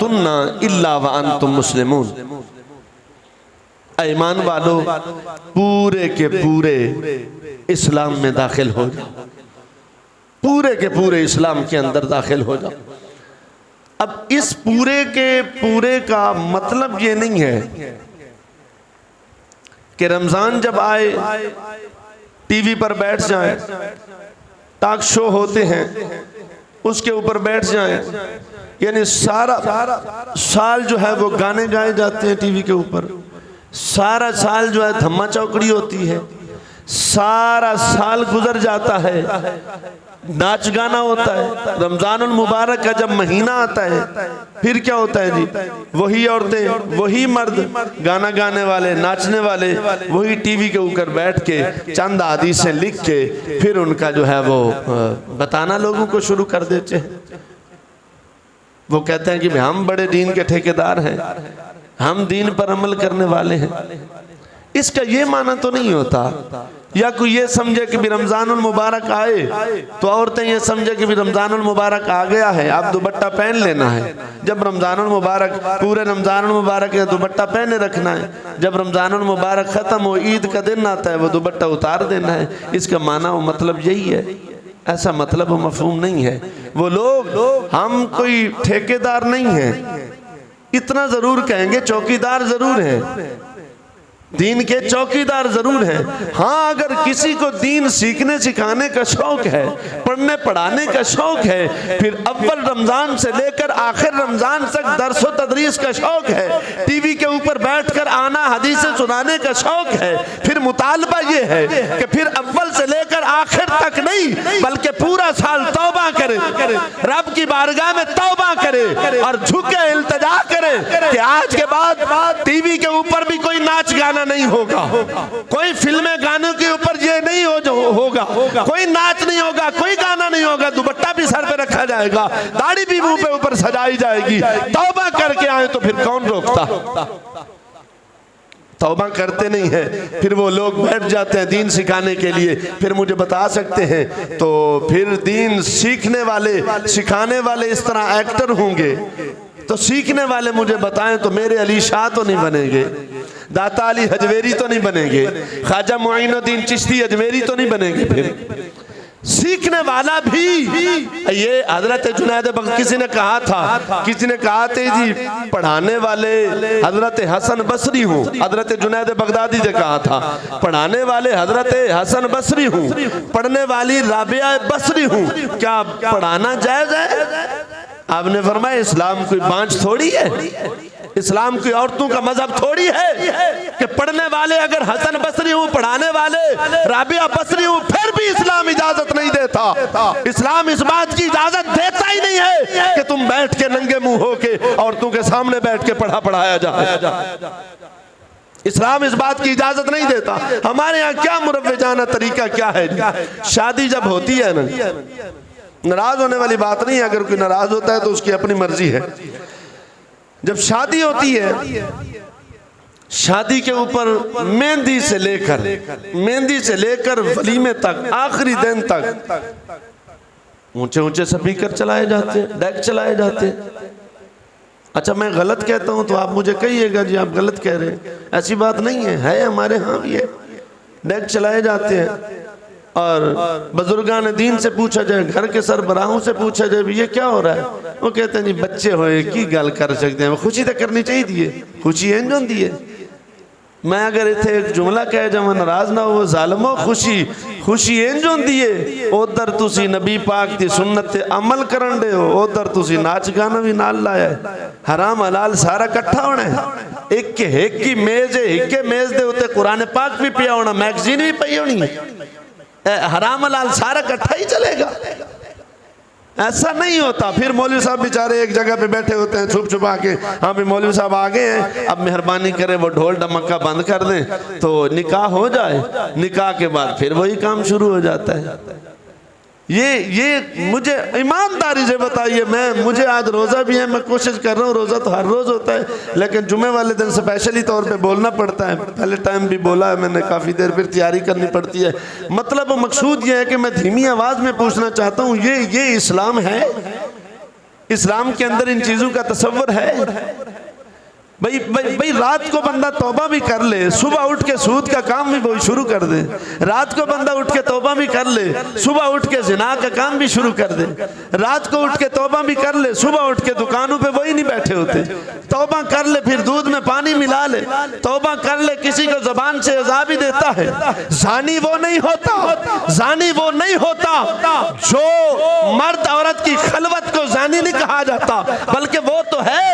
तमूतुन्ना इल्ला व अंतुम मुस्लिमून। ईमान वालो पूरे के पूरे इस्लाम में दाखिल हो जाओ, पूरे के पूरे इस्लाम के अंदर दाखिल हो जाओ। अब इस पूरे के पूरे का मतलब ये नहीं है कि रमजान जब आए टीवी पर बैठ जाएं, टॉक शो होते हैं उसके ऊपर बैठ जाएं, यानी सारा साल जो है वो गाने गाए जाते हैं टीवी के ऊपर, सारा साल जो है धम्मा चौकड़ी होती है, सारा साल गुजर जाता है, नाच गाना होता है। रमजानुल मुबारक का जब महीना आता है फिर क्या होता है जी, वही औरतें वही मर्द गाना गाने वाले नाचने वाले वही टीवी के ऊपर बैठ के चंद हदीसें लिख के फिर उनका जो है वो बताना लोगों को शुरू कर देते हैं। वो कहते हैं कि हम बड़े दीन के ठेकेदार हैं, हम दीन पर अमल करने वाले हैं। इसका ये माना तो नहीं होता, या कोई ये समझे कि भी रमजानुल मुबारक आए तो औरतें ये समझे कि भी रमजानुल मुबारक आ गया है, अब दुपट्टा पहन लेना है। जब रमजानुल मुबारक पूरे रमजानुल मुबारक है दुपट्टा पहने रखना है, जब रमजानुल मुबारक ख़त्म हो ईद का दिन आता है वो दुपट्टा उतार देना है। इसका माना वो मतलब यही है, ऐसा मतलब वो मफहूम नहीं है। वो लोग हम कोई ठेकेदार नहीं हैं, इतना ज़रूर कहेंगे चौकीदार ज़रूर हैं, दीन के चौकीदार जरूर हैं। हाँ, अगर किसी को दीन सीखने सिखाने का शौक है, पढ़ने पढ़ाने का शौक है, फिर अव्वल रमजान से लेकर आखिर रमजान तक दर्स व तदरीस का शौक है, टीवी के ऊपर बैठकर आना हदीसें सुनाने का शौक है, फिर मुतालबा ये है कि फिर अव्वल से लेकर आखिर तक नहीं बल्कि पूरा साल तौबा करे, रब की बारगाह में तौबा करे और झुके इल्तिजा करे कि आज के बाद टीवी के ऊपर भी कोई नाच गाना नहीं होगा, कोई फिल्में गानों के ऊपर ये नहीं होगा, कोई नाच नहीं होगा, कोई गाना नहीं होगा, दुपट्टा भी सर पे रखा जाएगा, दाढ़ी भी मुंह पे ऊपर सजाई जाएगी। तौबा करके आए तो फिर कौन रोकता? तौबा करते नहीं है, फिर वो लोग बैठ जाते हैं दीन सिखाने के लिए। फिर मुझे बता सकते हैं तो फिर दीन सीखने वाले सिखाने वाले इस तरह एक्टर होंगे तो सीखने वाले मुझे बताएं तो मेरे अली शाह तो नहीं बनेंगे, दाता अली हजवेरी तो नहीं बनेंगे, ख्वाजा मुईनुद्दीन चिश्ती अजमेरी तो नहीं बनेंगे। फिर सीखने वाला भी ये हजरत जुनैद किसी ने कहा था, किसी ने कहा थे जी पढ़ाने वाले हजरत हसन बसरी हूँ, हजरत जुनैद बगदादी ने कहा था पढ़ाने वाले हजरत हसन बसरी हूँ, पढ़ने वाली राबिया बसरी हूँ, क्या पढ़ाना जायज है? आपने फरमाया इस्लाम कोई बांझ थोड़ी है, इस्लाम की औरतों का मजहब थोड़ी है कि पढ़ने वाले अगर हसन बसरी हूँ, पढ़ाने वाले राबिया बसरी हूँ, फिर भी इस्लाम इजाजत नहीं देता। इस्लाम इस बात की इजाजत देता ही नहीं है कि तुम बैठ के नंगे मुंह होके औरतों के सामने बैठ के पढ़ाया जाए। इस्लाम इस बात की इजाजत नहीं देता। हमारे यहाँ क्या मुरव्वजाना तरीका क्या है, शादी जब होती है ना, नाराज होने वाली बात नहीं है, अगर कोई नाराज होता है तो उसकी अपनी मर्जी है। जब शादी होती है, शादी के ऊपर मेहंदी से लेकर वलीमे तक आखिरी दिन तक ऊंचे ऊंचे स्पीकर चलाए जाते हैं, डेक चलाए जाते हैं। अच्छा, मैं गलत कहता हूं तो आप मुझे कहिएगा जी आप गलत कह रहे हैं, ऐसी बात नहीं है हमारे यहाँ भी है, डेक चलाए जाते हैं। और बुजुर्गान दीन से पूछा जाए, घर के सरबराहों से पूछा जाए ये क्या हो रहा है, वो कहते हैं जी बच्चे होए की गल कर सकते हैं, खुशी तो करनी चाहिए, खुशी इंज होंदी है। मैं अगर इतने एक जुमला कह जावा नाराज ना हो, जालमो खुशी इंज होंदी है, उधर तुसी नबी पाक दी सुन्नत ते अमल करन दे हो, उधर तुसी नाच गाना भी नाल लाया है। हराम हलाल सारा इकट्ठा होना है, एक ही मेज है, एक मेज दे उत्ते कुरान पाक भी पिया होना, मैगजीन भी पई होनी है, हराम हलाल सारा इकट्ठा ही चलेगा। ऐसा नहीं होता। फिर मौलवी साहब बेचारे एक जगह पे बैठे होते हैं छुप छुपा के, हाँ भी मौलवी साहब आ गए हैं, अब मेहरबानी करें वो ढोल डमक्का बंद कर दें तो निकाह हो जाए, निकाह के बाद फिर वही काम शुरू हो जाता है। ये मुझे ईमानदारी से बताइए, मुझे आज रोज़ा भी है, मैं कोशिश कर रहा हूँ, रोज़ा तो हर रोज़ होता है लेकिन जुमे वाले दिन स्पेशली तौर पे बोलना पड़ता है। पहले टाइम भी बोला है मैंने काफ़ी देर, फिर तैयारी करनी पड़ती है। मतलब मकसूद ये है कि मैं धीमी आवाज़ में पूछना चाहता हूँ, ये इस्लाम है? इस्लाम के अंदर इन चीजों का तसव्वुर है? भाई रात को बंदा तौबा भी कर ले, सुबह उठ के सूद का काम भी वही शुरू कर दे। रात को बंदा उठ के तौबा भी कर ले, सुबह उठ के जिना का काम भी शुरू कर दे। रात को उठ के तौबा भी कर ले, सुबह उठ के दुकानों पे वही नहीं बैठे होते। तौबा कर ले, फिर दूध में पानी मिला ले। तौबा कर ले, किसी को जबान से अज़ा भी देता है। जानी वो नहीं होता, जानी वो नहीं होता जो मर्द औरत की खलवत को जानी नहीं कहा जाता, बल्कि वो तो है,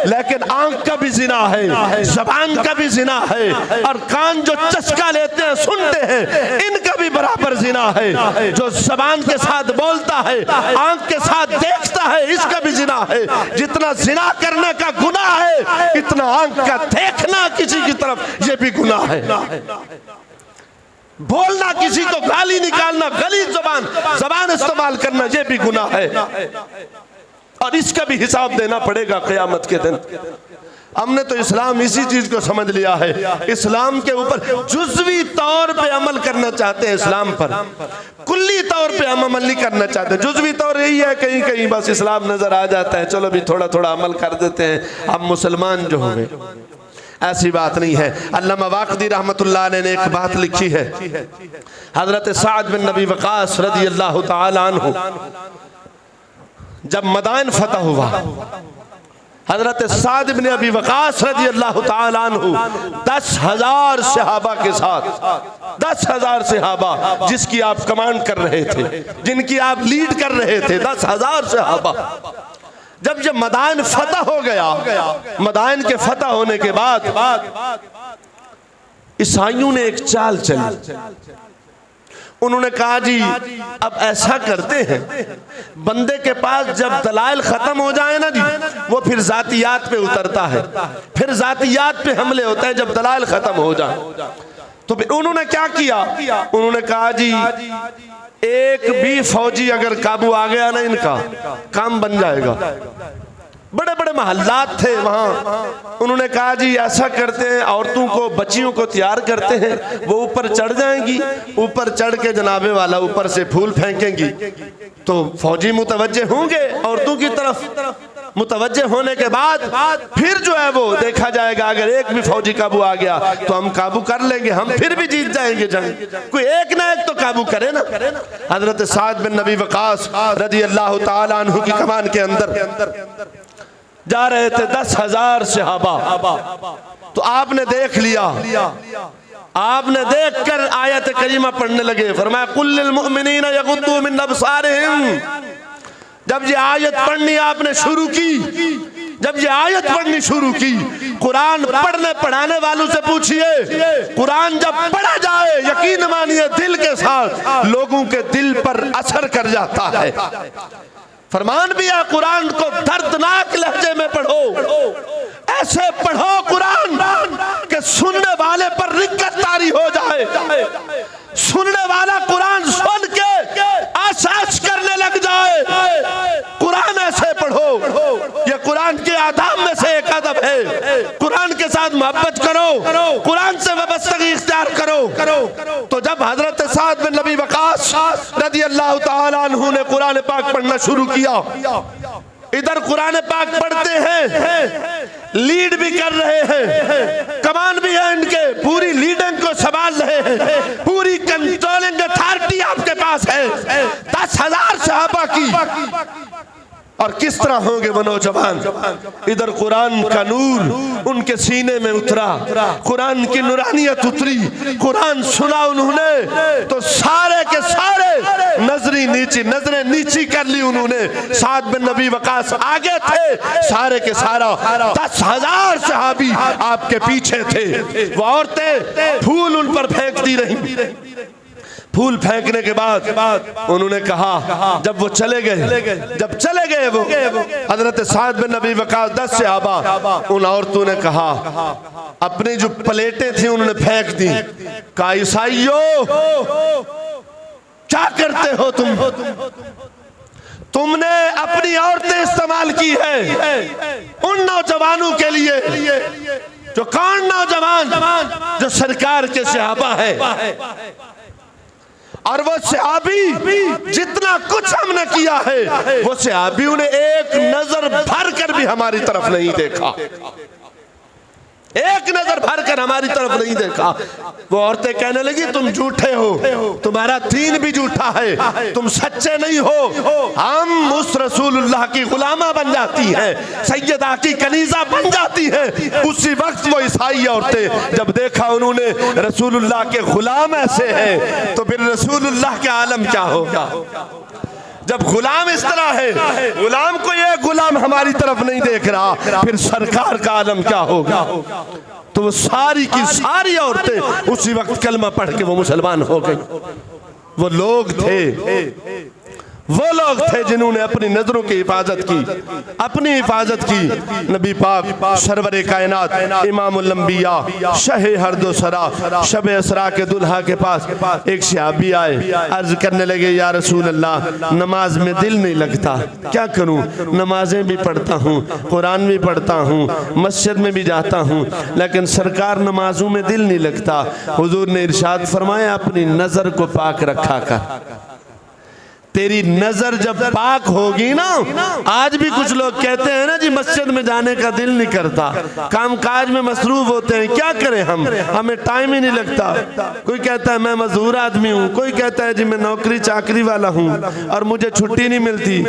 लेकिन आंख का भी जिना है, ज़बान का भी जिना है, और कान जो चस्का लेते हैं सुनते हैं इनका भी बराबर जिना है। जो ज़बान के साथ बोलता है, आंख के साथ देखता है, इसका भी जिना है। जितना जिना करने का गुनाह है, इतना आंख का देखना किसी की तरफ ये भी गुनाह है। बोलना, किसी को गाली निकालना, गलीज़ ज़बान इस्तेमाल करना, ये भी गुनाह है, और इसका भी हिसाब देना पड़ेगा क़यामत के दिन। हमने तो इस्लाम इसी चीज को समझ लिया है। इस्लाम के ऊपर जुज़वी तौर पे अमल करना चाहते हैं, इस्लाम पर कुल्ली तौर पे हम अमल नहीं करना चाहते। जुज़वी तौर यही है, कहीं कहीं बस इस्लाम नजर आ जाता है, चलो भी थोड़ा थोड़ा अमल कर देते हैं, अब मुसलमान जो हुए। ऐसी बात नहीं है। अल्लामा वाक़दी रहमतुल्लाह ने एक बात लिखी है, हजरत साद बिन नबी वक़ास रज़ी अल्लाह तआला अन्हु जब मदाइन फतह हुआ, हजरत साद बिन अबी वक़ास रज़ी अल्लाह तआला अन्हु 10,000 सहाबा के साथ, 10,000 सहाबा जिसकी आप कमांड कर रहे थे, जिनकी आप लीड कर रहे थे, 10,000 सहाबा, जब मदाइन फतह हो गया, मदाइन के फतह होने के बाद ईसाइयों ने एक चाल चली। उन्होंने कहा जी अब ऐसा करते हैं, बंदे के पास जब दलाइल खत्म हो जाए ना जी, वो फिर जातियात पे उतरता है, फिर जातियात पे हमले होते हैं जब दलाइल खत्म हो जाए। तो फिर उन्होंने क्या किया, उन्होंने कहा जी एक भी फौजी अगर काबू आ गया ना, इनका काम बन जाएगा। बड़े बड़े महल्लात थे वहाँ। उन्होंने कहा जी ऐसा करते हैं, औरतों को बच्चियों को तैयार करते हैं, वो ऊपर चढ़ जाएंगी, ऊपर चढ़ के जनाबे वाला ऊपर से फूल फेंकेंगी, तो फौजी मुतवज्जे होंगे औरतों की तरफ। मुतवज्जे होने के बाद फिर जो है वो देखा जाएगा, अगर एक भी फौजी काबू आ गया तो हम काबू कर लेंगे, हम फिर भी जीत जाएंगे जंग। कोई एक ना एक तो काबू करे ना। हजरत साद बिन नबी वक़ास रज़ी अल्लाह तआला अन्हु की कमान के अंदर जा रहे थे 10,000 सहाबा। तो आपने देख लिया, आपने देखकर आयत करीमा पढ़ने लगे, फरमाया कुल्लिल मुमिनीना यगुद्दू मिन अबसारिहिम। जब ये आयत पढ़नी आपने शुरू की, जब ये आयत पढ़नी शुरू की, कुरान पढ़ने पढ़ाने वालों से पूछिए, कुरान जब पढ़ा जाए यकीन मानिए दिल के साथ लोगों के दिल पर असर कर जाता है। फरमान भी है कुरान को दर्दनाक लहजे में पढ़ो, ऐसे पढ़ो कुरान कि सुनने वाले पर रिक्कत तारी हो जाए, सुनने वाला कुरान सुन के आसास करने लग जाए। कुरान ऐसे पढ़ो, ये कुरान के आदाब में से एक अदब है। कुरान के साथ मोहब्बत करो, कुरान से वाबस्तगी इख्तियार करो। तो जब हजरत साद बिन नबी वक़ास रज़ी अल्लाह तआला अन्हु ने कुरान पाक पढ़ना शुरू किया, इधर कुरान पाक पढ़ते हैं, लीड भी कर रहे हैं, कमान भी है इनके, पूरी लीडिंग को संभाल रहे हैं, पूरी कंट्रोलिंग अथॉरिटी आपके पास है 10,000 सहाबा की। और किस तरह होंगे वो नौजवान, इधर कुरान का नूर उनके सीने में उतरा, कुरान की नूरानियत उतरी, कुरान सुना उन्होंने तो सारे के सारे नजरें नीची कर ली उन्होंने। साद बिन नबी वक़ास आगे थे, सारे के सारा 10,000 सहाबी आपके पीछे थे। वो औरतें फूल उन पर फेंकती रही। फूल फेंकने के बाद उन्होंने कहा, जब वो चले गए वो हजरत साद बिन नबी वक़ास 10 सहाबा, उन औरतों ने कहा, अपनी जो प्लेटें थी उन्होंने फेंक दी, कहा ईसाइयों क्या करते हो तुमने अपनी औरतें इस्तेमाल की है उन नौजवानों के लिए जो कौन नौजवान जो सरकार के सहाबा है। और वो सहाबी जितना कुछ हमने किया है, वो सहाबियों ने एक नजर भर कर भी हमारी तरफ नहीं देखा, एक नजर भर कर हमारी तरफ नहीं देखा। वो औरतें कहने लगी तुम झूठे हो, तुम्हारा दीन भी झूठा है, तुम सच्चे नहीं हो। हम उस रसूलुल्लाह की गुलामा बन जाती हैं, सैयदा की कनीजा बन जाती हैं। उसी वक्त वो ईसाई औरतें जब देखा उन्होंने रसूलुल्लाह के गुलाम ऐसे हैं, तो फिर रसूलुल्लाह का आलम क्या होगा। जब गुलाम इस तरह है, गुलाम को ये गुलाम हमारी तरफ नहीं देख रहा, फिर सरकार का आलम क्या होगा। तो वो सारी की सारी औरतें उसी वक्त कलमा पढ़ के वो मुसलमान हो गई। वो लोग थे, वो लोग थे जिन्होंने अपनी नजरों की हिफाजत की, अपनी हिफाजत की। नबी पाक सरवरे कायनात इमामुल अंबिया शहे हर्दो सरा शब असरा के दुल्हा के पास एक सहाबी आए, अर्ज करने लगे या रसूल अल्लाह, नमाज में दिल नहीं लगता, क्या करूं। नमाजें भी पढ़ता हूं, कुरान भी पढ़ता हूं, मस्जिद में भी जाता हूं, लेकिन सरकार नमाजों में दिल नहीं लगता। हुजूर ने इरशाद फरमाया अपनी नजर को पाक रखा कर। तेरी नजर जब पाक होगी ना, आज भी कुछ लोग कहते हैं ना जी मस्जिद में जाने का दिल नहीं करता, काम काज में मसरूफ होते हैं, क्या करें हम, हमें टाइम ही नहीं लगता। कोई कहता है मैं मजदूर आदमी हूँ, कोई कहता है जी मैं नौकरी चाकरी वाला हूँ और मुझे छुट्टी नहीं मिलती।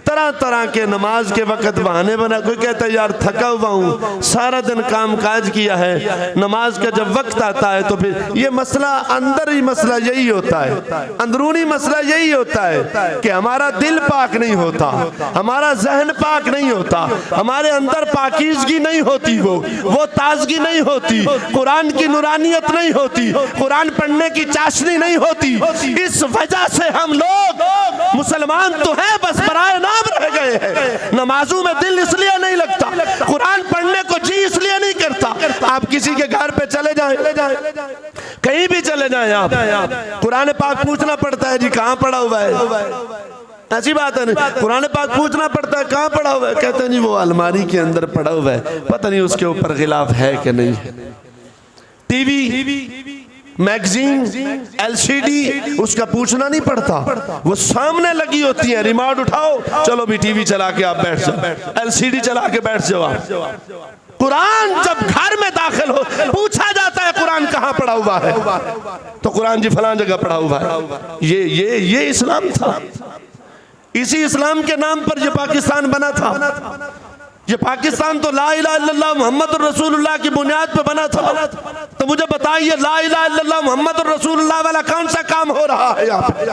तरह तरह के नमाज के वक्त बहाने बना। कोई कहता है यार थका हुआ हूँ, सारा दिन काम काज किया है, नमाज का जब वक्त आता है तो फिर ये मसला अंदर ही मसला यही होता है, अंदरूनी मसला यही होता है कि हमारा दिल पाक नहीं होता, हमारा जहन पाक नहीं होता, हमारे अंदर पाकीज़गी नहीं होती, वो ताजगी नहीं होती, कुरान की नूरानियत नहीं होती, कुरान पढ़ने की चाशनी नहीं होती। इस वजह से हम लोग मुसलमान तो हैं बस बराए नाम रह गए हैं। नमाजों में दिल इसलिए नहीं लगता, कुरान पढ़ने को जी इसलिए नहीं करता। आप किसी के घर पे चले जाएं, कहीं भी चले जाएं, आप कुरान पाक पूछना पड़ता है जी कहाँ पड़ा हुआ है, ऐसी बात है नहीं। कुरान पाक पूछना पड़ता है कहाँ पड़ा हुआ है, कहते हैं जी वो अलमारी के अंदर पड़ा हुआ है, पता नहीं उसके ऊपर गिलाफ है कि नहीं है। टीवी मैगजीन LCD उसका पूछना नहीं पड़ता, वो सामने लगी होती है, रिमोट उठाओ चलो भी टीवी चला के आप बैठ जाओ, LCD चला के बैठ जाओ आप। कुरान जब घर में दाखिल हो पूछा जाता है कुरान कहाँ पड़ा हुआ है, तो कुरान जी फलां जगह पड़ा हुआ है। ये इस्लाम था। इसी इस्लाम के नाम पर ये पाकिस्तान बना था। ये पाकिस्तान तो ला इलाहा इल्लल्लाह मुहम्मदुर रसूलुल्लाह की बुनियाद पे बना था। तो मुझे बताइए ला इलाहा इल्लल्लाह मुहम्मदुर रसूलुल्लाह वाला कौन सा काम हो रहा है यहाँ पे?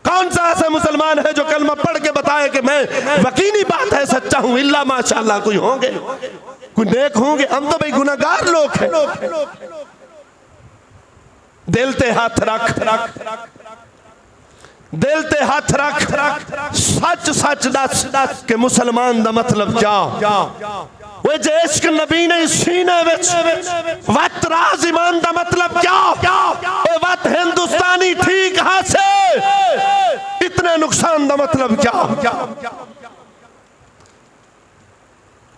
कौन सा ऐसा मुसलमान है जो कलमा पढ़ के बताए कि मैं यकीनी बात है सच्चा हूं, इल्ला माशाअल्लाह कोई होंगे, कोई नेक होंगे, हम तो भाई गुनाहगार लोग हैं। दिल ते हाथ रख, दिल ते हाथ रख, सच सच दस कि मुसलमान दा मतलब क्या। वो जे इश्क नबी ने सीने विच वत राज ईमान दा मतलब क्या, वो वत हिंदुस्तानी ठीक हासे इतने नुकसान दा मतलब क्या।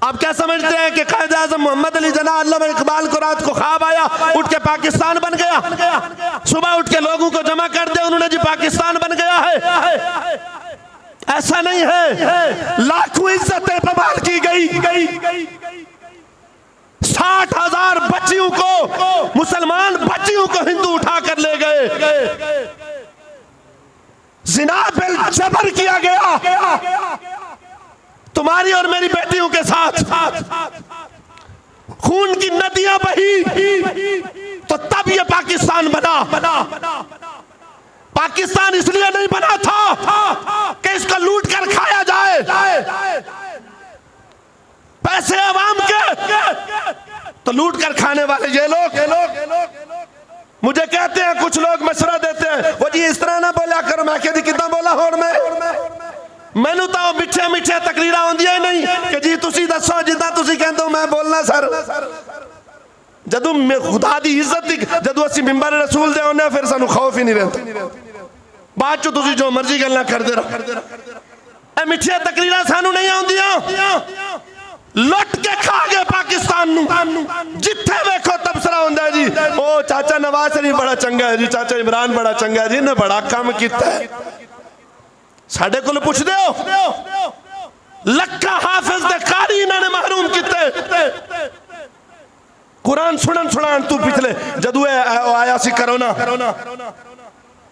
आप क्या समझते हैं कि कायदे आज़म मोहम्मद अली जना अल्लामा इकबाल को रात को ख्वाब आया, उठ के पाकिस्तान बन गया, सुबह उठ के लोगों को जमा कर दिया, उन्होंने जी पाकिस्तान बन गया है? ऐसा नहीं है। लाखों इज्जतें बर्बाद की गई, 60,000 बच्चियों को, मुसलमान बच्चियों को हिंदू उठा कर ले गए, जिना बिल जबर किया गया तुम्हारी और मेरी बेटियों के साथ, खून की नदियां बही, तो तब ये पाकिस्तान बना। पाकिस्तान इसलिए नहीं बना था कि इसको लूट कर खाया जाए, पैसे अवाम के, तो लूट कर खाने वाले ये लोग मुझे कहते हैं, कुछ लोग मशवरा देते हैं, वो जी इस तरह ना बोला करो। मैं कहती कितना बोला होर मैनू तो मिठे मिठे तकरीरा आउंदियां नहीं कि जी तुसी दसो जिद्दां तुसी कहंदे हो मैं बोलना सर। जदों खुदा दी इज्जत दी जदों असीं मिंबर रसूल दे आउने फिर सानू खौफ ही नहीं रहिंदा, बाद चो तुसी जो मर्जी गल्लां करदे रहो। ए मिठिया तकरीरा सानू नहीं आउंदियां, लुट के खा गए पाकिस्तान नू, जिथे वेखो तबसरा हुंदा जी ओ चाचा नवाज शरीफ बड़ा चंगा है जी, चाचा इमरान बड़ा चंगा है जी, इन्हें बड़ा काम किया है। साडे कोल पुछदे हो लखा हाफिज दे कारी इन्होंने महरूम किते। कुरान सुनन सुनान तू पिछले जदू आया सी करोना,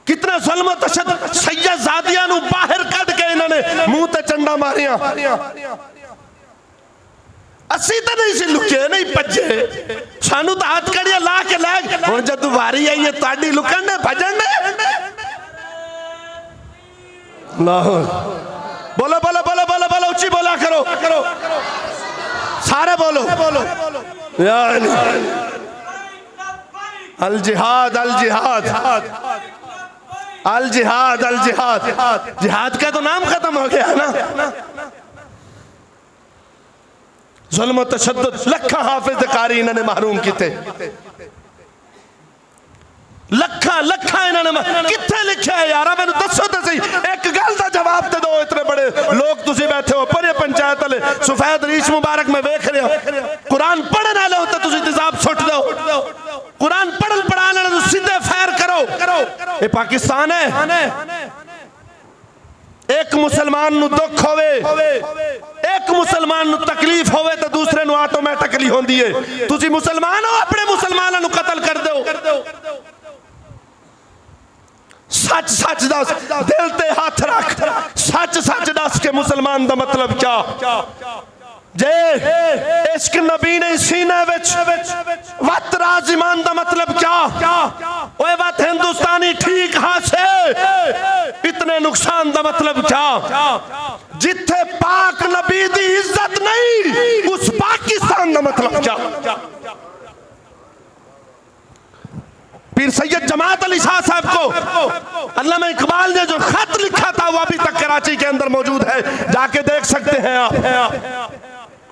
कितने जुल्म तशद्दुद सैयदजादियां नू बाहर कढ के इन्होंने मुंह ते चंडा मारिया। असी तो नहीं सी लुके नहीं भजे, सानू तो हाथ कड़िया ला के लै हुण जदू वारी आई है ताड़ी लुकण ने भजन ने। बोलो बोलो बोलो बोलो बोलो उच्ची बोला करो सारे बोलो अल जिहाद अल जिहाद अल जिहाद अल जिहाद। जिहाद का तो नाम खत्म हो गया ना। जुल्म तशद्दुद लखा हाफिज कारी इन्होंने महरूम किते, लखा लखा इन्होंने किथे लिखा है यार, मैंने दसो तो सही, एक गल का जवाब दे दो। इतने बड़े लोग तुसी बैठे हो पर पंचायत वाले सफेद रीश मुबारक में वेख रहे हो, कुरान पढ़ने वाले होते तुसी तेजाब सुट दो, कुरान पढ़न पढ़ाने वाले सीधे फैर करो। ये पाकिस्तान है। एक मुसलमान नु दुख होवे, एक मुसलमान नु तकलीफ होवे तो दूसरे नु ऑटोमैटिकली होंदी है। तुसी मुसलमान हो अपने मुसलमानों नु कत्ल कर दो। सच सच दस, दिल ते हाथ रख, सच सच दस के मुसलमान दा मतलब क्या जे इश्क नबी ने सीने विच वत राज ईमान दा मतलब क्या। ओए वत हिंदुस्तानी ठीक हाँ से इतने नुकसान दा मतलब क्या। जिथे पाक नबी दी इज्जत नहीं उस पाकिस्तान दा मतलब क्या। पीर सैयद जमात अली शाह साहब को अल्लामा इकबाल ने जो खत लिखा था वो अभी तक कराची के अंदर मौजूद है, जाके देख सकते हैं आप।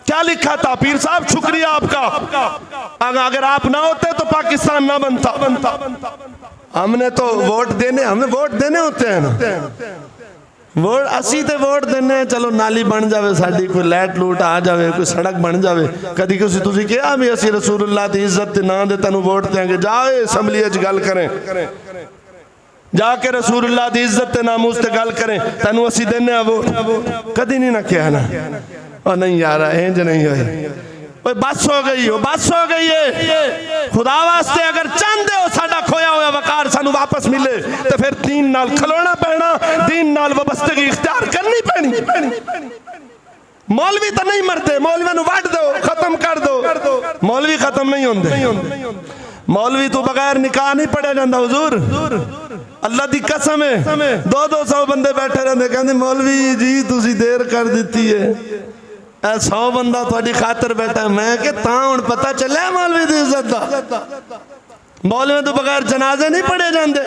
क्या लिखा था पीर साहब, शुक्रिया आपका, अगर आप ना होते तो पाकिस्तान ना बनता। हमने तो वोट देने, हमें वोट देने होते हैं ना, वोट असी ते वोट देने, चलो नाली बन जावे साडी, कोई लाइट लूट आ जावे, कोई सड़क बन जावे। कदी किसी तुसी कहा भी असी रसूलुल्लाह दी इज्जत ना दे तेनू वोट देंगे, जाओ असैम्बली च गल करें, जाके रसूलुल्लाह दी इज्जत ते नामूस ते गल करें, तेनू असी देने वोट। कदी नहीं ना कहा ना, और नहीं यार इंज नहीं होए, बस हो गई हो, बस हो गई है। खुदा वास्ते अगर चाहते हो साडा खोया हुआ वकार सानू वापस मिले तो फिर दीन नाल खलोना पैना, दीन नाल वाबस्तगी इख्तियार करनी पैनी। मौलवी तो नहीं मरते, मौलवियों नू वड दो, खत्म कर दो, मौलवी खत्म नहीं होंदे। मौलवी तो बगैर निकाह नहीं पढ़िया जाता हुजूर, अल्लाह दी कसम है। 200 बंदे बैठे रहते कहते मौलवी जी तुसी देर कर दी है, 100 बंदा थोड़ी खातर बैठा। मैं के हुण पता चलिया मौलवी दी इज्जत दा, मौलवी तो बगैर जनाजे नहीं पढ़े जाते।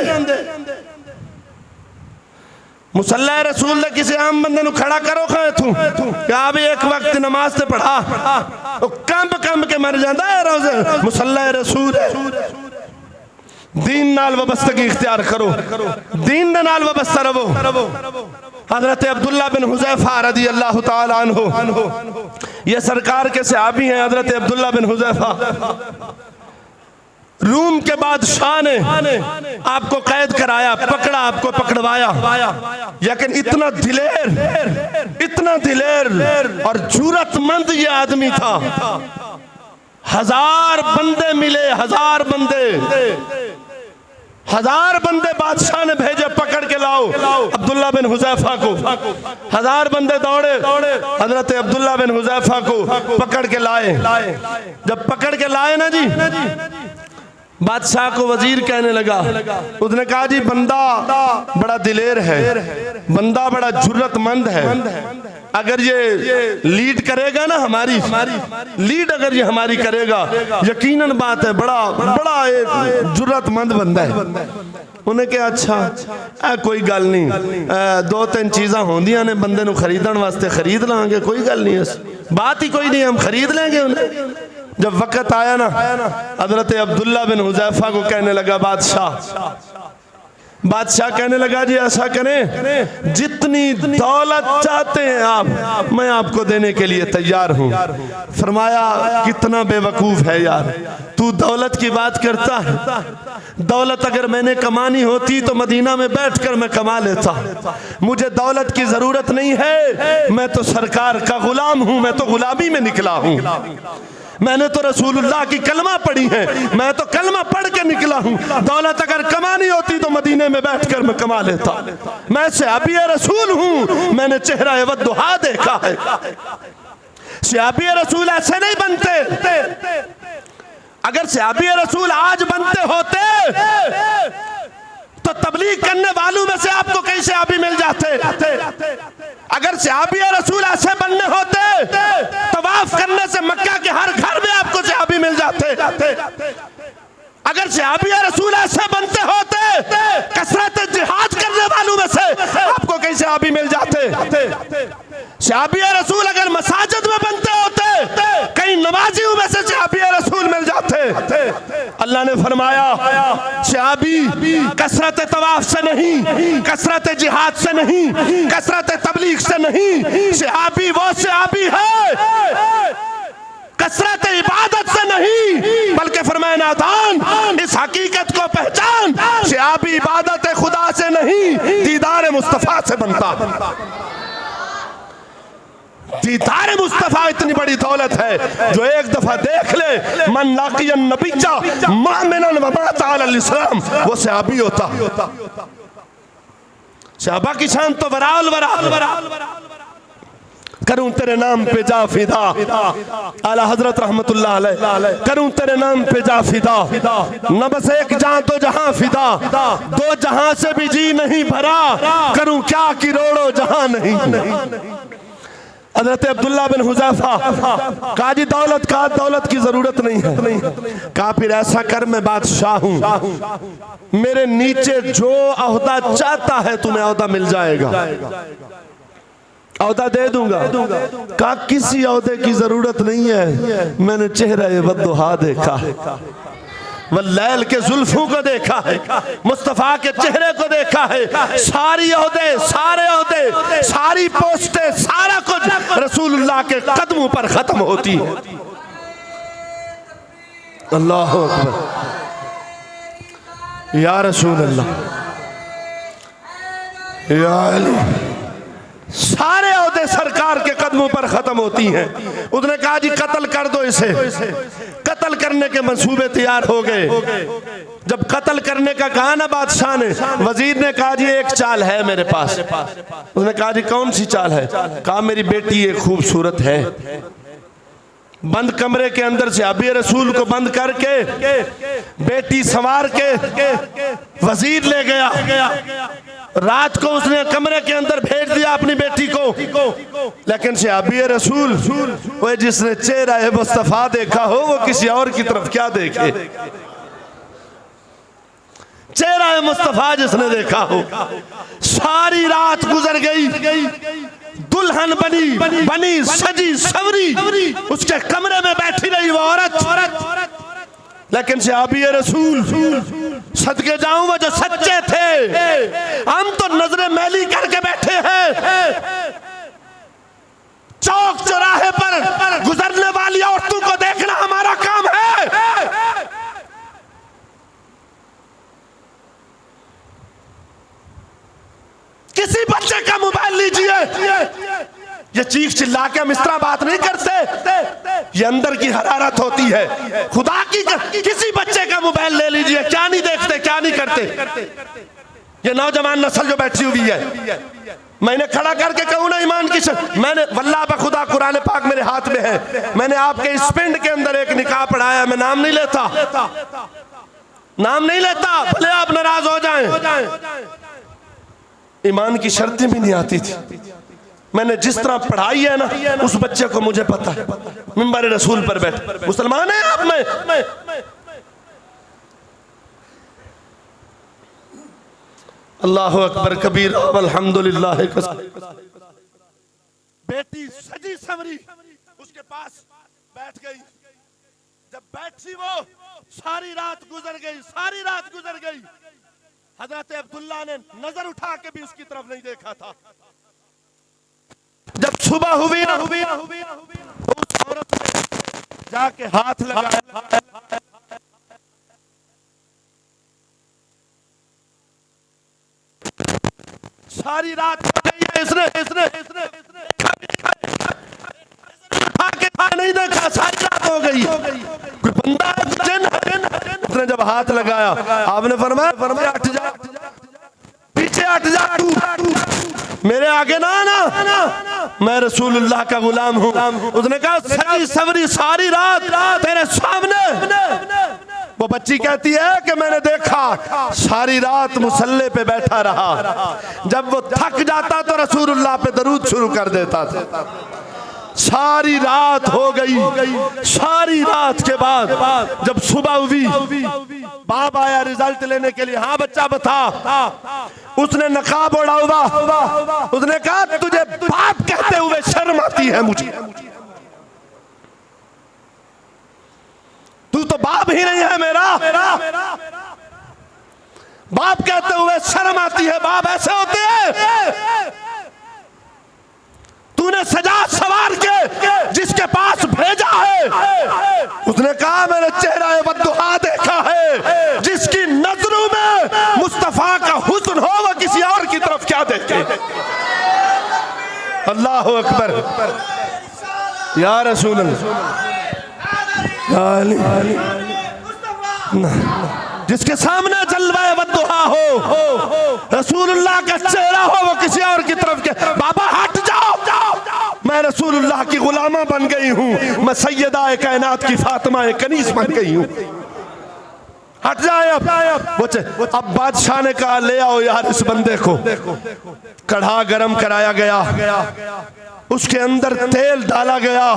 मुसल्ला रसूल दे किसी आम बंदे नु खड़ा करो खाए तू क्या भी एक वक्त नमाज ते पढ़ा, कंब के मर जाता है रोज़े। मुसल्ला रसूल दीन नाल वाबस्तगी इख्तियार करो, दीन दे नाल वाबस्ता रहो। हजरत अब्दुल्ला बिन हुज़ैफा रज़ी अल्लाह ताला अन्हु, ये सरकार के सहाबी हैं। हजरत अब्दुल्ला बिन हुज़ैफा रूम के बादशाह ने आपको कैद कराया, पकड़ा, आपको पकड़वाया, लेकिन इतना दिलेर और जुर्रतमंद ये आदमी था। 1000 बंदे मिले, 1000 बंदे बादशाह ने भेजे पकड़ के लाओ अब्दुल्ला बिन हुज़ैफा को। 1000 बंदे दौड़े, हजरत अब्दुल्ला बिन हुज़ैफा को पकड़ के लाए। जब पकड़ के लाए ना जी, बादशाह को वजीर कहने लगा, उसने कहा जी बंदा बड़ा दिलेर है, बंदा बड़ा जुर्रतमंद है, अगर ये लीड करेगा ना हमारी लीड अगर ये हमारी करेगा, यकीनन बात है बड़ा जुर्रतमंद बंदा है। उन्हें क्या अच्छा कोई गल नहीं, 2-3 चीज़ा होंदियां ने बंदे नू खरीदन वास्ते, खरीद लांगे, कोई गल नहीं, बात ही कोई नहीं, हम खरीद लेंगे उन्हें। जब वक़्त आया ना, हजरत अब्दुल्ला बिन हुज़ैफा को कहने लगा बादशाह बादशाह कहने लगा जी ऐसा करें, जितनी दौलत चाहते हैं आप, मैं आपको देने के लिए तैयार हूं। फरमाया कितना बेवकूफ है यार, तू दौलत की बात करता है। दौलत अगर मैंने कमानी होती तो मदीना में बैठकर मैं कमा लेता। मुझे दौलत की जरूरत नहीं है, मैं तो सरकार का गुलाम हूं, मैं तो गुलामी में निकला हूं। मैंने तो रसूलुल्लाह की कलमा पढ़ी है, मैं तो कलमा पढ़ के निकला हूं। दौलत अगर कमानी होती तो मदीने में बैठकर मैं कमा लेता। मैं सहाबी रसूल हूं, मैंने चेहरा वद्दुहा देखा है। सहाबी रसूल ऐसे नहीं बनते। अगर सहाबी रसूल आज बनते होते तो तबलीग करने वालों में से आपको कई सहाबी मिल जाते। अगर सहाबी रसूल ऐसे बनने होते, तवाफ करने से मक्का के हर घर में आपको सहाबी मिल जाते। अगर सहाबी रसूल ऐसे बनते होते, कसरत जिहाद करने वालों में से आपको कई सहाबी मिल जाते। सहाबी रसूल अगर मसाजिद में बनते होते, कई नमाजियों में से सहाबी रसूल मिल जाते। अल्लाह ने फरमाया सहाबी कसरत तवाफ से नहीं, कसरत जिहाद से नहीं, कसरत तबलीग से नहीं, सहाबी वो सहाबी है कसरत इबादत से नहीं, बल्कि फरमाया नादान इस हकीकत को पहचान, सहाबी इबादत खुदा से नहीं, दीदार मुस्तफा से बनता। दीदार मुस्तफा इतनी बड़ी दौलत है जो एक दफा देख ले, मन लाकियन नबीजा मुमिनन व माता अलल इस्लाम, वो सहाबी होता। सहाबा की शान तो वराल वराल। करूं तेरे नाम पे जा फिदा, आला हजरत रहमतुल्लाह अलैह, करूं तेरे नाम पे जा फिदा, न बस एक जहां तो जहां फिदा, दो जहां से भी जी नहीं भरा, करूं क्या करोड़ों जहां नहीं। हज़रत अब्दुल्ला बिन हुज़ैफा कहा जी दौलत की जरूरत नहीं है। कहा फिर ऐसा कर, मैं बादशाह हूं, मेरे नीचे जो ओहदा चाहता है तुम्हें ओहदा मिल जाएगा, ओहदा दे दूंगा। कहा किसी ओहदे की जरूरत नहीं है, मैंने चेहरा वद्दुहा देखा है, वल्लैल के जुल्फों को देखा है, मुस्तफा के चेहरे को देखा है। सारी ओहदे, सारे ओहदे, सारी पोस्टें, सारा कुछ रसूलुल्लाह के कदमों पर खत्म होती है। अल्लाह अकबर, या रसूल अल्लाह, या अली, सारे ओहदे सरकार के कदमों पर खत्म होती हैं। उसने कहा जी कत्ल कर दो इसे। कत्ल करने के मंसूबे तैयार हो गए। जब कत्ल करने का कहा ना बादशाह ने, वजीर ने कहा जी एक चाल है मेरे पास। उसने कहा जी कौन सी चाल है? कहा मेरी बेटी एक खूबसूरत है। बंद कमरे के अंदर से अबी रसूल को बंद करके बेटी संवार के वजीर ले गया। रात को उसने कमरे के अंदर भेज दिया अपनी बेटी को। लेकिन सहाबी रसूल वो जिसने चेहरा मुस्तफा देखा हो वो किसी और की तरफ क्या देखे। चेहरा मुस्तफा जिसने देखा हो। सारी रात गुजर गई, दुल्हन बनी सजी सवरी उसके कमरे में बैठी रही वो औरत। लेकिन सहाबी रसूल सदके जाऊं वो जो सच्चे थे, हम तो नजरें मैली करके बैठे हैं। चौक चौराहे पर गुजरने वाली औरतों को देखना हमारा काम है। किसी बच्चे का मोबाइल लीजिए, ये चीख चिल्ला के हम इस तरह बात नहीं करते, ये अंदर की हरारत होती है। खुदा की किसी बच्चे का मोबाइल ले लीजिए, क्या नहीं देखते, क्या नहीं करते। ये नौजवान नस्ल जो बैठी हुई है, मैंने खड़ा करके कहूँ ना ईमान की मैंने वल्लाह बखुदा कुरान पाक मेरे हाथ में है, मैंने आपके इस पिंड के अंदर एक निकाह पढ़ाया। मैं नाम नहीं लेता, भले आप नाराज हो जाएं। ईमान की शर्तें भी नहीं आती थी। मैंने जिस तरह पढ़ाई है ना, उस बच्चे को मुझे पता है। मिंबर रसूल पर बैठ, मुसलमान है आप में। अल्लाह अकबर कबीर अल्हम्दुलिल्लाह। बेटी सजी सवरी उसके पास बैठ गई। जब बैठी वो सारी रात गुजर गई। हजरत अब्दुल्ला ने नजर उठा के भी उसकी तरफ नहीं देखा था। जब सुबह हुई ना उस औरत ने जाके हाथ लगाया, सारी रात इसने नहीं देखा, सारी रात हो गई। कोई बंदा उसने जब हाथ लगाया, आपने फरमाया हट जा, पीछे हट जा, मेरे आगे ना आना, मैं रसूलुल्लाह का गुलाम हूँ। उसने कहा सजी सवरी सारी रात तेरे सामने। वो बच्ची कहती है कि मैंने देखा सारी रात मुसल्ले पे बैठा रहा, जब वो थक जाता तो रसूलुल्लाह पे दरूद शुरू कर देता था। सारी रात हो गई। सारी रात के बाद जब सुबह हुई, बाप आया रिजल्ट लेने के लिए। हाँ बच्चा बता। उसने नकाब ओढ़ा हुआ, उसने कहा तुझे बाप कहते हुए शर्म आती है मुझे, तू तो बाप ही नहीं है मेरा, बाप कहते हुए शर्म आती है, बाप ऐसे होते हैं। तूने सजा सवार के जिसके पास भेजा है, उसने कहा मैंने चेहरा बद्दुआ देखा है, जिसकी नजरों में मुस्तफा का हुस्न हो वह किसी और की तरफ क्या देखे। अल्लाह अकबर, या रसूल जिसके सामने जलवा बद्दुआ हो, रसूलुल्लाह का चेहरा हो वो किसी और की तरफ के। बाबा हट जाओ, मैं रसूलुल्लाह की गुलामा बन गई हूँ, मैं सैयदा कायनात की फातिमा कनीस बन गई हूँ, हट जाए। अब बादशाह ने कहा ले आओ यार इस बंदे को। कढ़ा गरम कराया गया, उसके अंदर तेल डाला गया,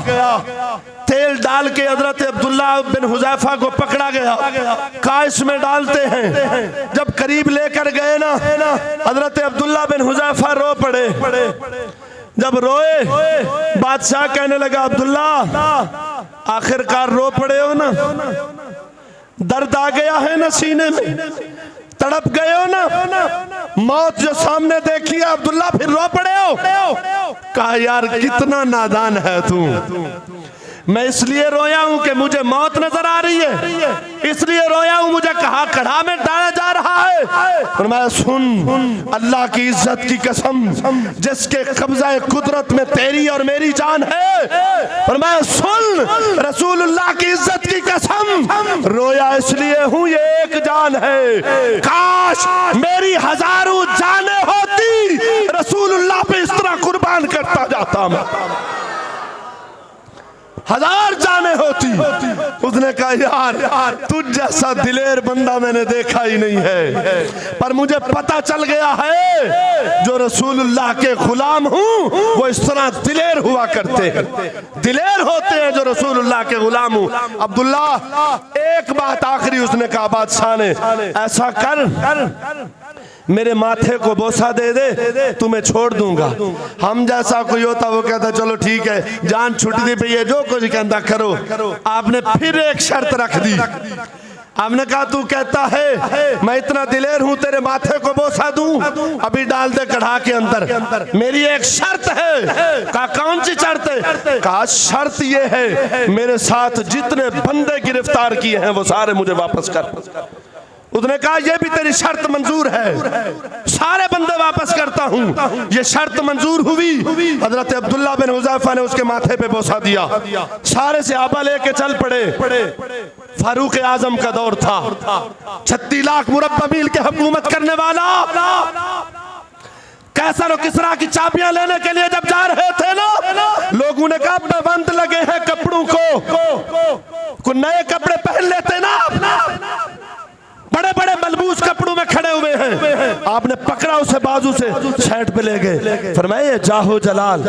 तेल डाल के हजरत अब्दुल्ला बिन हुज़ैफा को पकड़ा गया, कहा इसमें डालते हैं। जब करीब लेकर गए ना, हजरत अब्दुल्ला बिन हुज़ैफा रो पड़े। जब रोए, बादशाह कहने लगा अब्दुल्ला आखिरकार रो पड़े हो ना, दर्द आ गया है ना सीने में, तड़प गए हो ना, मौत जो सामने देखी है अब्दुल्ला फिर रो पड़े हो। कहा यार कितना नादान है तू, मैं इसलिए रोया हूं कि मुझे मौत नजर आ रही है, इसलिए रोया हूं, मुझे कहा कढ़ा में डाला जा रहा है। और मैं सुन अल्लाह की इज्जत की कसम, जिसके कब्जा कुदरत में तेरी और मेरी जान है, और मैं सुन रसूलुल्लाह की इज्जत की कसम, रोया इसलिए हूं ये एक जान है, काश मेरी हजारों जानें होती, रसूलुल्लाह पे इस तरह कुर्बान करता जाता मैं, हजार जाने होती। उसने कहा यार तुझ जैसा दिलेर बंदा मैंने देखा ही नहीं है, पर मुझे पता चल गया है जो रसूलुल्लाह के गुलाम हूँ वो इस तरह दिलेर हुआ करते हैं, दिलेर होते हैं जो रसूलुल्लाह के गुलाम हूँ। अब्दुल्ला एक बात आखिरी उसने कहा बादशाह ने, ऐसा कर मेरे माथे को बोसा दे दे, तुम्हें छोड़ दूंगा। हम जैसा कोई होता वो कहता चलो ठीक है जान छुट्टी पई है जो कुछ कहता करो। आपने फिर एक शर्त रख दी, आपने कहा तू कहता है मैं इतना दिलेर हूं तेरे माथे को बोसा दूं, अभी डाल दे कढ़ा के अंदर, मेरी एक शर्त है। कहा कौन सी शर्त है? कहा शर्त ये है मेरे साथ जितने बंदे गिरफ्तार किए हैं वो सारे मुझे वापस कर। उसने कहा यह भी तेरी शर्त मंजूर है, सारे बंदे वापस करता हूं। ये शर्त मंजूर हुई, हजरत अब्दुल्ला बिन हुज़ैफा ने उसके माथे पे बोसा दिया, सारे सहाबा लेके चल पड़े। फारूक आजम का दौर था, 36 लाख मुरब्बा मील के हुकूमत करने वाला, कैसर और किसरा की चाबियां लेने के लिए जब जा रहे थे ना, लोगों ने कहा पाबंद लगे हैं कपड़ों को नए कपड़े पहन लेते ना, बड़े बड़े मलबूस कपड़ों में खड़े हुए हैं। आपने पकड़ा उसे बाजू से साइड पे ले गए, फरमाया जाहो जलाल,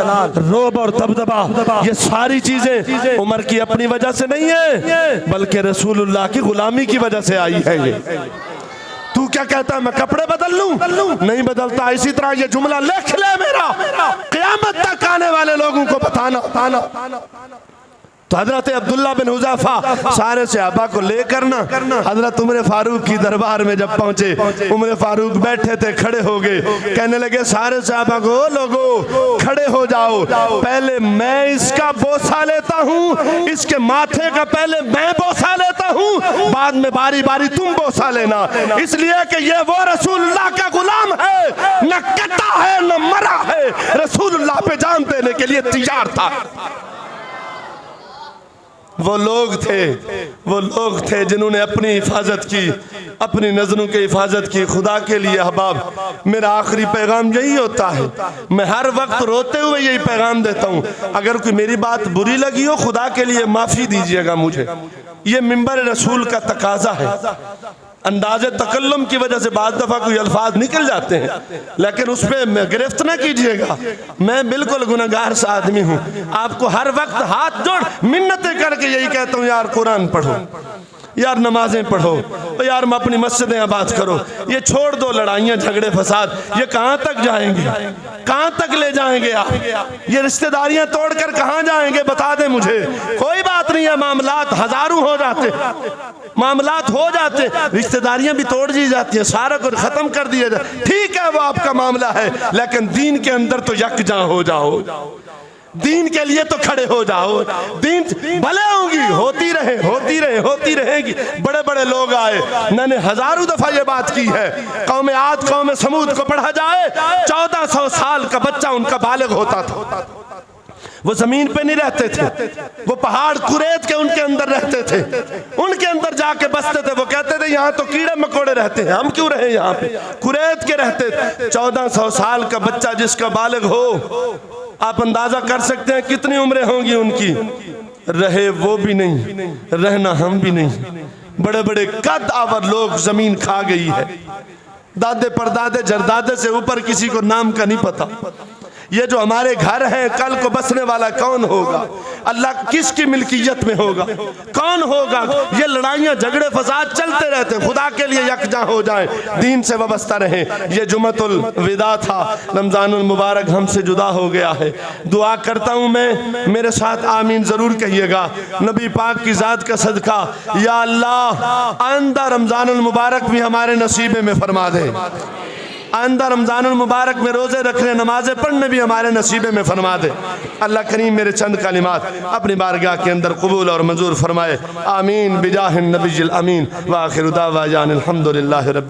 रोब और दबदबा ये सारी चीजें उमर की अपनी वजह से नहीं है बल्कि रसूलुल्लाह की गुलामी की वजह से आई है। ये तू क्या कहता है मैं कपड़े बदल लूं? नहीं बदलता। इसी तरह ये जुमला लिख ले मेरा, क़यामत तक आने वाले लोगों को बताना, तो हजरत अब्दुल्ला बिन हुज़ैफा सारे सहाबा को लेकर ना हजरत उमर फारूक की दरबार में जब पहुंचे, उमर फारूक बैठे थे, खड़े हो गए, कहने लगे सारे सहाबा को, लोगो खड़े हो जाओ, पहले मैं इसका बोसा लेता हूँ, इसके माथे का पहले मैं बोसा लेता हूँ, बाद में बारी बारी तुम बोसा लेना, इसलिए कि ये वो रसूलुल्लाह का गुलाम है, न कटा है न मरा है, रसूलुल्लाह पे जान देने के लिए तैयार था। वो लोग थे जिन्होंने अपनी हिफाजत की, अपनी नजरों की हिफाजत की खुदा के लिए। अहबाब, मेरा आखिरी पैगाम यही होता है, मैं हर वक्त रोते हुए यही पैगाम देता हूँ, अगर कोई मेरी बात बुरी लगी हो खुदा के लिए माफ़ी दीजिएगा मुझे, ये मिंबर रसूल का तकाजा है। अंदाज़े तकल्लुम की वजह से बाद दफ़ा कोई अल्फाज निकल जाते हैं, लेकिन उस पर गिरफ्त ना कीजिएगा, मैं बिल्कुल गुनहगार सा आदमी हूँ। आपको हर वक्त हाथ जोड़ मिन्नतें करके यही कहता हूँ, यार कुरान पढ़ो, यार नमाजें पढ़ो, यार मैं अपनी मस्जिदें आबाद करो, ये छोड़ दो लड़ाइयाँ झगड़े फसाद, ये कहाँ तक जाएंगे, कहाँ तक ले जाएंगे आप, ये रिश्तेदारियां तोड़कर कहाँ जाएंगे, बता दें मुझे। कोई बात नहीं है, मामलात हजारों हो जाते, मामलात हो जाते, रिश्तेदारियां भी तोड़ दी जाती है, सारा कुछ खत्म कर दिया जाए, ठीक है वो आपका मामला है, लेकिन दीन के अंदर तो यकजा हो जाओ, दीन के लिए तो खड़े हो जाओ। दीन भले होती रहेगी। बड़े बड़े लोग आए, मैंने हजारों दफा ये बात की है, कौम आद कौम समूद को पढ़ा जाए, 1400 साल का बच्चा उनका बालिग होता था, वो जमीन पे नहीं रहते थे, वो पहाड़ कुरेद के उनके अंदर रहते थे, उनके अंदर जाके बसते थे। वो कहते थे यहाँ तो कीड़े मकोड़े रहते हैं, हम क्यों रहे यहाँ पे, कुरेद के रहते थे। 1400 साल का बच्चा जिसका बालिग हो, आप अंदाजा कर सकते हैं कितनी उम्रें होंगी उनकी। रहे वो भी नहीं, रहना हम भी नहीं। बड़े बड़े कद आवर लोग जमीन खा गई है, दादे परदादे जरदादे से ऊपर किसी को नाम का नहीं पता। ये जो हमारे घर हैं, कल को बसने वाला कौन होगा, अल्लाह किसकी मिल्कियत में होगा, कौन होगा। ये लड़ाइयाँ झगड़े फसाद चलते रहते हैं, खुदा के लिए यकजा हो जाए, दीन से वाबस्ता रहे। ये जुमतुल विदा था, रमजानुल मुबारक हमसे जुदा हो गया है। दुआ करता हूँ मैं, मेरे साथ आमीन जरूर कहिएगा। नबी पाक की ज़ात का सदका, या अल्लाह आइंदा रमजानुल मुबारक भी हमारे नसीबे में फरमा दे, आइंदा रमजानुल मुबारक में रोज़े रखने नमाजें पढ़ने भी हमारे नसीबे में फरमा दे। अल्लाह करीम मेरे चंद कलिमात अपनी बारगाह के अंदर कबूल और मंजूर फरमाए। आमीन बिजाहिन नबीजिल अमीन व आखिर दावाना अनिल हम्दुलिल्लाहि रब्बिल